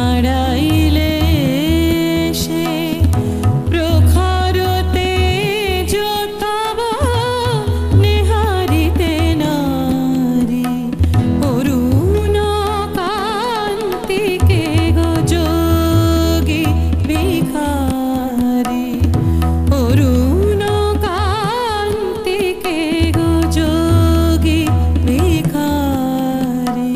হারাইলে সে প্রখরতে যতব নেহারিতে নারী অরুণ কান্তিকে গো যোগী ভিখারী অরুণ কান্তিকে গো যোগী ভিখারী।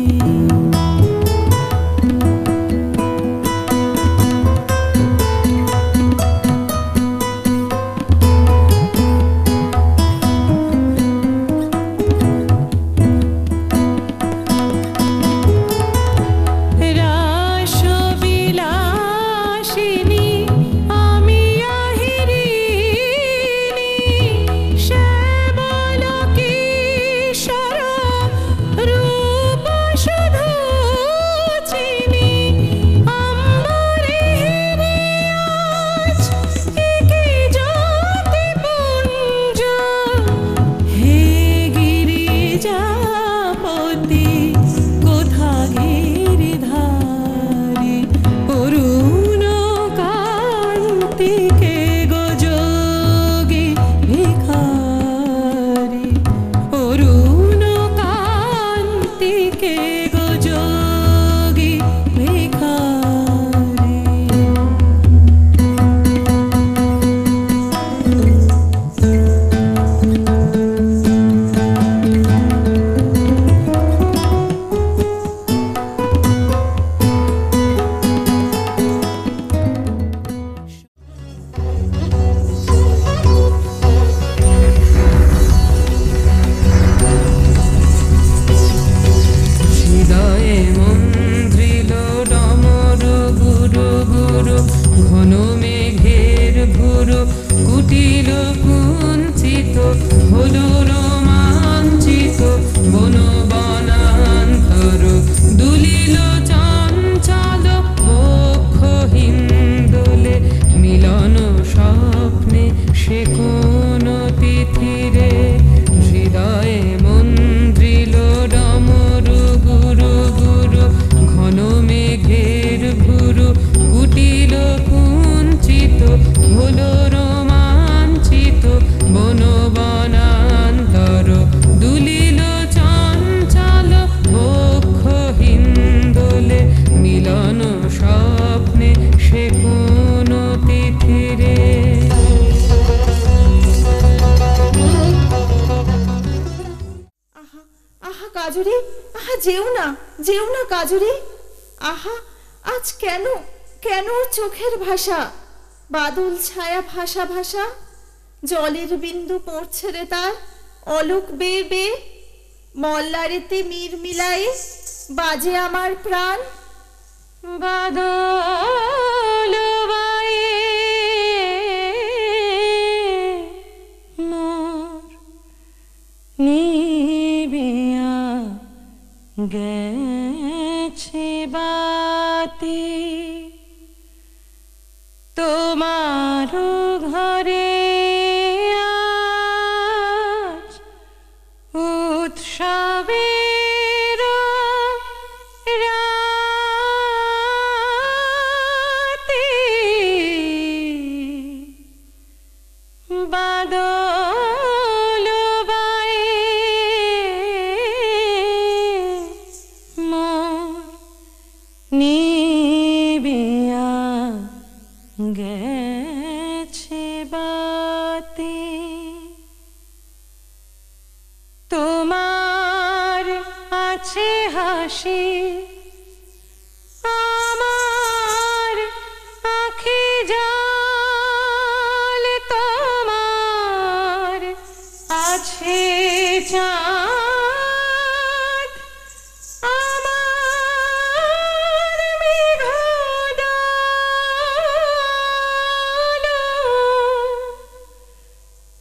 রাসবিলাসিনী আমি আহিরিণী শ্যামল কিশোর রূপ শুধু চিনি অম্বরে আজ একি জ্যোতি পুঞ্জ হে গিরিজাপতি কোথা গিরিধারী অরুণ কান্তিকে গো যোগী ভিখারী অরুণ কান্তিকে গো যোগী ভিখারী। হৃদয়ে মন্দ্রিল ডমরু গুরু গুরু ঘন মেঘের ভুরু কুটিল কুঞ্চিত হলো রোমাঞ্চিত বন বনান্তর দুলিল চঞ্চল বক্ষ হিন্দোলে মিলন স্বপ্নে সে কোন তিথিরে হৃদয়ে মন্দ্রিল ডমরু গুরু গুরু ঘন মেঘের ভুরু কুটিল কুঞ্চিত হলো রোমাঞ্চিত বন বনান্তর দুলিল চঞ্চল বক্ষ হিন্দোলে মিলন স্বপ্নে সে কোন তিথিরে। আহা আহা কাজুরি, আহা যেও না কাজুরি। আহা আজ কেন কেন চোখের ভাষা বাদল ছায়া ভাষা ভাষা জলের বিন্দু পড়ছে রে তার অলোক বেয়ে বেয়ে মল্লারেতে মির মিলায়ে বাজে আমার প্রাণ বাদল বায়ে মোর নিবিয়া গেছে বাতি তোমার ঘরে আজ উৎসবের রাতি বাদল বায়ে মোর নিবিয়া গেছে বাতি তোমার আছে হাসি আমার আঁখি জল তোমার আছে চাঁদ আমার মেঘদল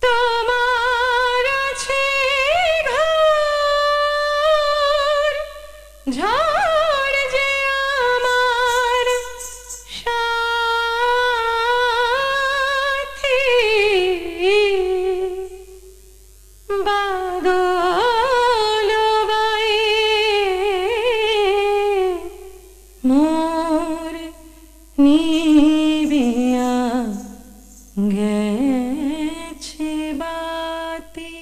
তোমার আছে ঘর ঝড় নিবিয়া গেছে বাতি।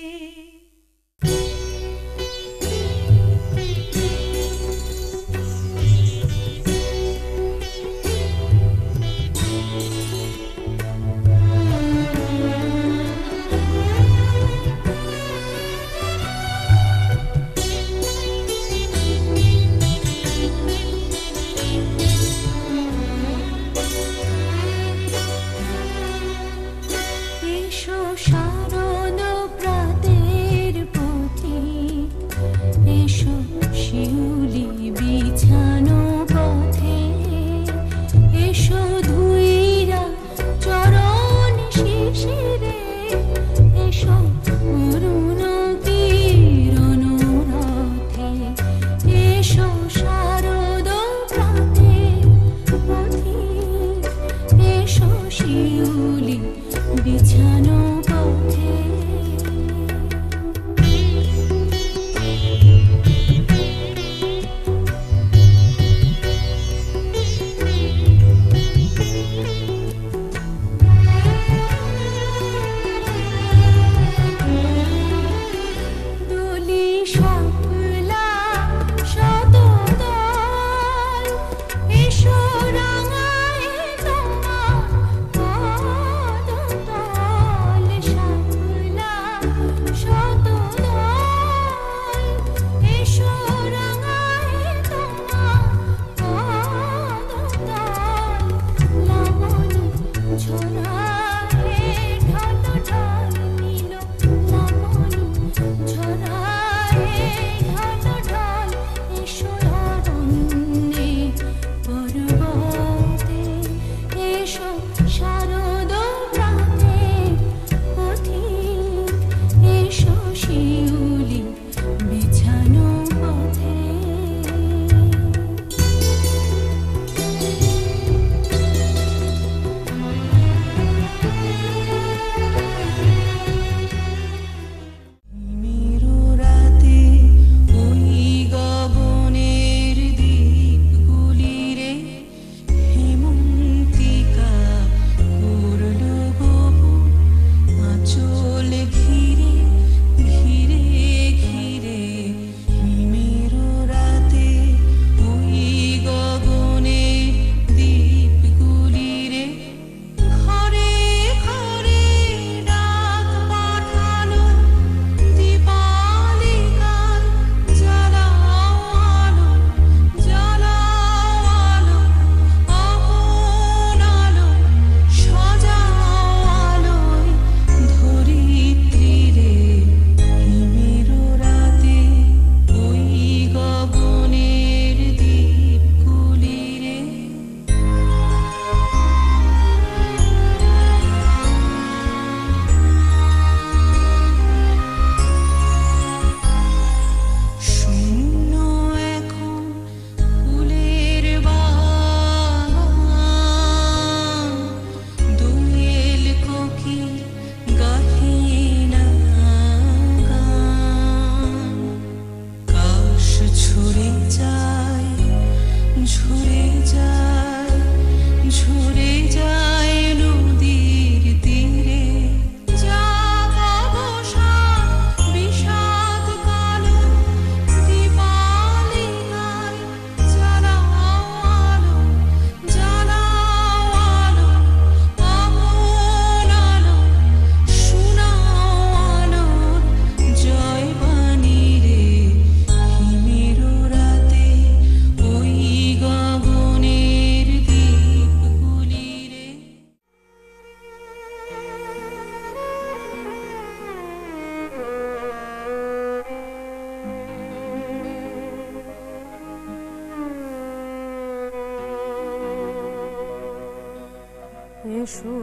এসো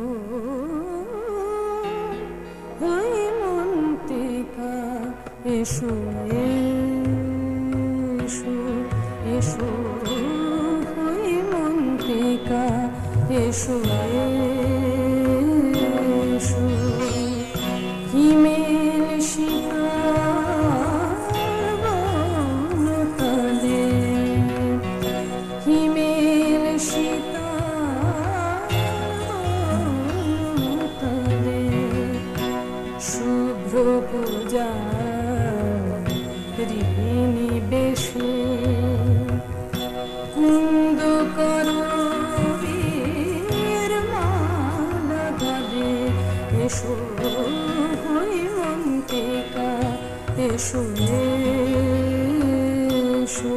হৈমন্তিকা এসো এসো এসো হৈমন্তিকা এসো এসো হিমেল শিখার বনতলে হিমেল শিখার এসো এসো।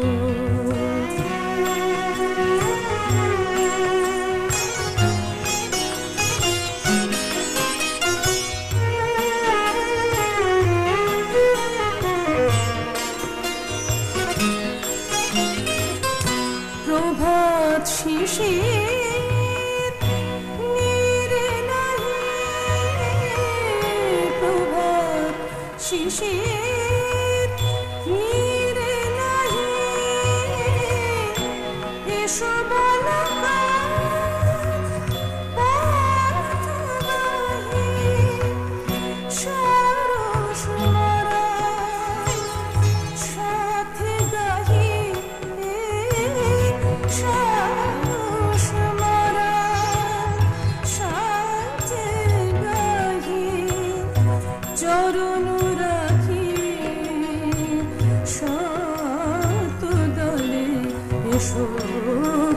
প্রভাত শিশির নীরে নাহি, প্রভাত শিশির নীরে নাহি, এসো বালকা পথ গাহি, সরস মরা সাথে গাহি, সরস মরা সাথে গাহি, চরণ রাখি সাত দলে, এসো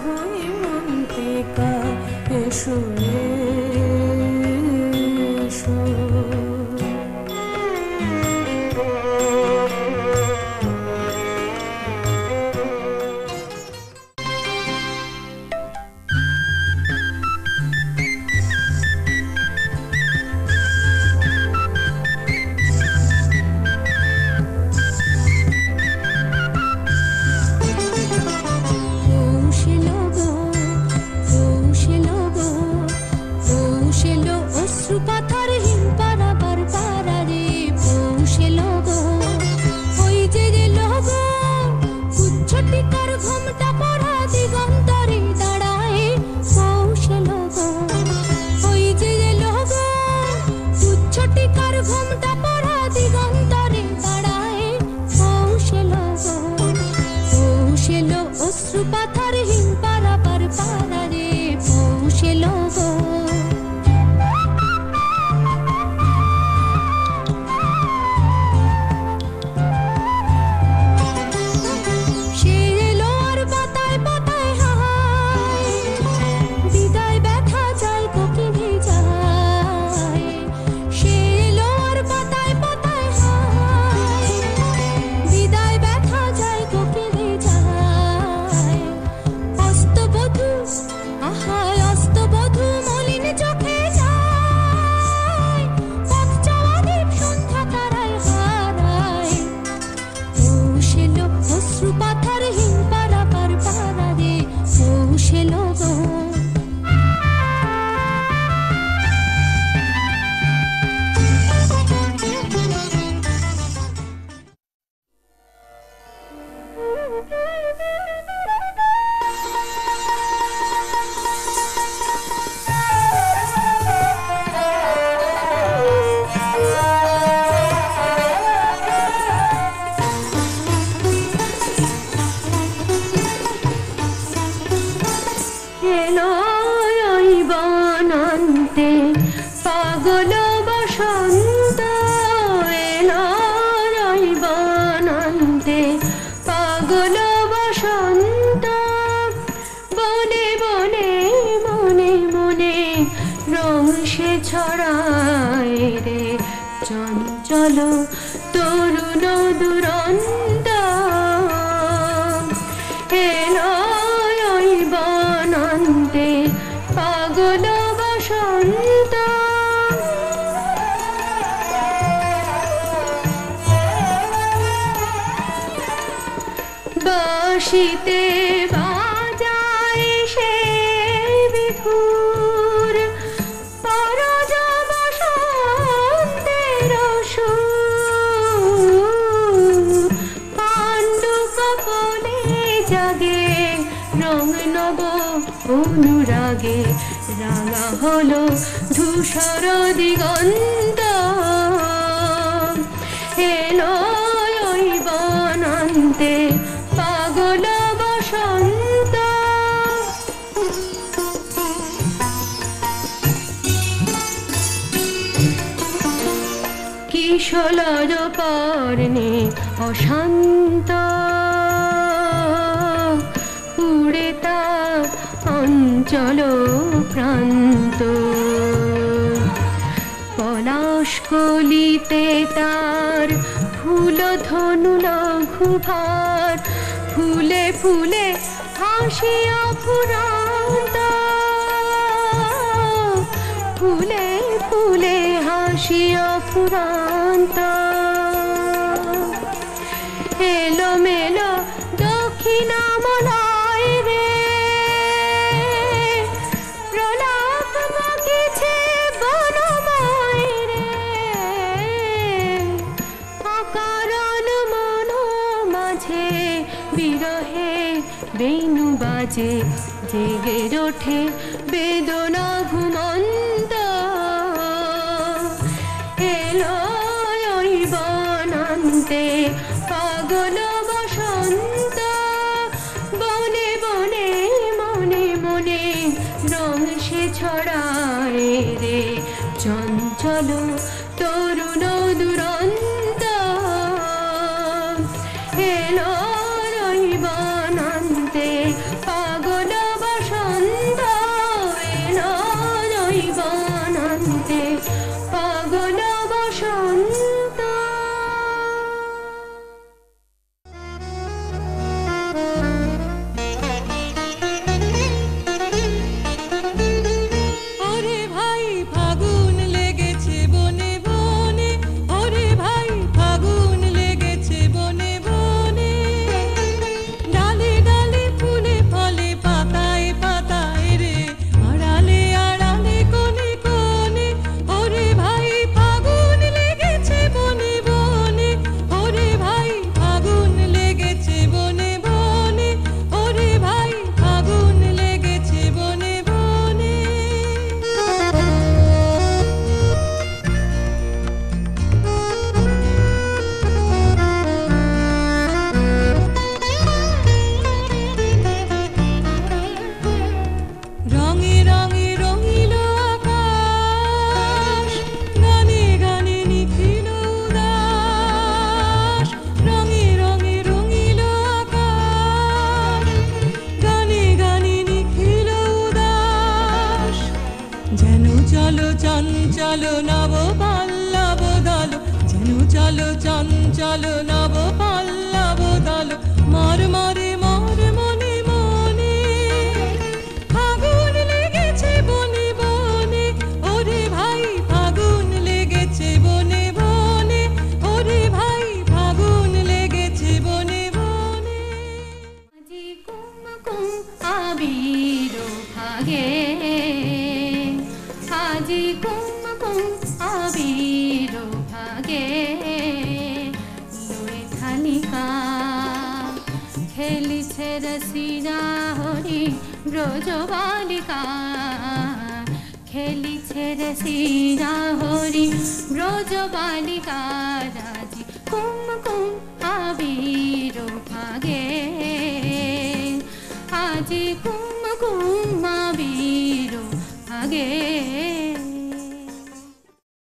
হৈমন্তিকা, এসো এসো। পাথার হিম পারাবার পারারে পৌষে লগো, ওই যে রে লগো উচ্ছটিকার ঘোমটা পরা দিগন্তরে দাঁড়ায় পৌষে লগো, ওই যে রে লগো উচ্ছটিকার ঘোমটা পরা দিগন্তরে দাঁড়ায় পৌষে লগো, পৌষে লো অশ্রু পাথার হিম পারাবার পারারে পৌষে লগো। পাগল বসন্ত এলাই বনন্তে, পাগল বসন্ত বনে বনে মনে মনে রং সে ছড়ায় রে, চঞ্চল তরুণ দুরন্ত এলাই বনন্তে, পাগল বসন্ত। বাঁশিতে বাজায় সে বিধুর পরজ বসন্তের সুর, পাণ্ডু কপলে জাগে রং নব অনুরাগে, রাঙা হলো ধূসর দিগন্ত এলো ওই বনন্তে, পাগল বসন্ত। কিশোর পর্ণে অশান্ত উড়ে তা অঞ্চল প্রান্ত, পলাশ কলিতে তার ফুল ধনু লঘুভার ফুলে ফুলে হাসিয়া ফুরান্ত ফুলে ফুলে হাসিয়া ফুরান্ত এলো মেলো দক্ষিণা মলয় রে প্রলাপ বকিছে বনময় রে অকারণ মন মাঝে বিরহে বেণু বাজে জেগে ওঠে বেদনা ঘুমন্ত এলো ওই বনান্তে পাগল বসন্ত বনে বনে মনে মনে রং সে ছড়ায় রে চঞ্চল তরুণ দুরন্ত এলো ওই বনান্তে পাগল বসন্ত এলো ওই বনান্তে পাগল বসন্ত চঞ্চল নব পল্লব দল যেন চলো চঞ্চল নব পল্লব দল মর মরে মর মনে মনে ফাগুন লেগেছে বনে বনে ওরে ভাই ফাগুন লেগেছে বনে বনে ওরে ভাই ফাগুন লেগেছে বনে বনে আজি কুম কুম আবির ভাগে আজি কুম কুম আবির ভাগে লয়ে থালিকা খেলিছে রসিনা হরি ব্রজ বালিকা খেলিছে রসিনা হরি ব্রজ বালিকা আজি কুম কুম আবির ভাগে আজি কুম কুম আবির ভাগে